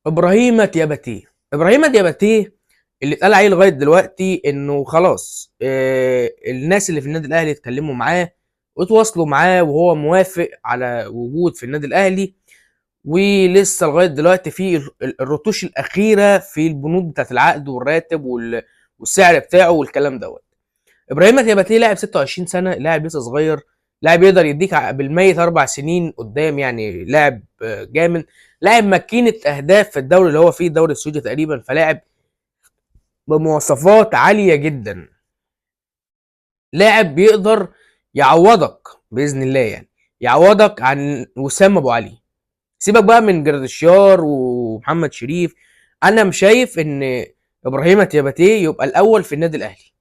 ابراهيم دياباتيه. ابراهيم دياباتيه اللي اتقال عليه لغايه دلوقتي انه خلاص، الناس اللي في النادي الاهلي اتكلموا معاه واتواصلوا معاه وهو موافق على وجود في النادي الاهلي. ولسه لغايه دلوقتي في الرتوش الاخيره في البنود بتاعت العقد والراتب والسعر بتاعه والكلام دوت. ابراهيم دياباتيه لاعب 26 سنه، لاعب لسه صغير، لاعب يقدر يديك بالميت 4 سنين قدام، يعني لاعب جامد، لاعب ماكينه اهداف في الدوري اللي هو فيه، الدوري السعودي تقريبا، فلاعب بمواصفات عاليه جدا، لاعب بيقدر يعوضك باذن الله، يعني يعوضك عن وسام ابو علي. سيبك بقى من جراديشيار ومحمد شريف، انا مش شايف ان ابراهيم تياباتيه يبقى الاول في النادي الاهلي،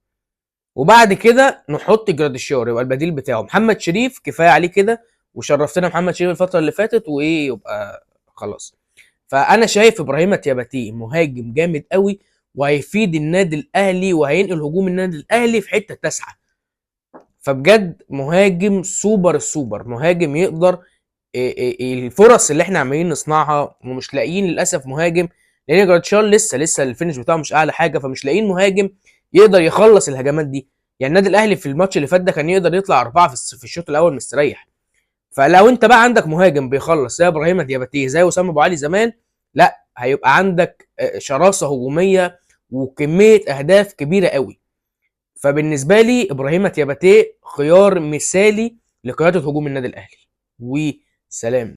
وبعد كده نحط جراديشيار يبقى البديل بتاعه. محمد شريف كفايه عليه كده، وشرفتنا محمد شريف الفتره اللي فاتت، وايه يبقى خلاص. فانا شايف ابراهيم تياباتيه مهاجم جامد قوي، وهيفيد النادي الاهلي وهينقل هجوم النادي الاهلي في حته تاسعه. فبجد مهاجم سوبر السوبر، مهاجم يقدر الفرص اللي احنا عمالين نصنعها ومش لاقيين للاسف مهاجم، لان جراديشار لسه الفينش بتاعه مش اعلى حاجه، فمش لاقيين مهاجم يقدر يخلص الهجمات دي. يعني النادي الاهلي في الماتش اللي فات ده كان يقدر يطلع 4 في الشوط الاول مستريح. فلو انت بقى عندك مهاجم بيخلص زي ابراهيم دياباتيه زي وسام ابو علي زمان، لا هيبقى عندك شراسه هجوميه وكميه اهداف كبيره قوي. فبالنسبه لي ابراهيم دياباتيه خيار مثالي لقياده هجوم النادي الاهلي. وسلام.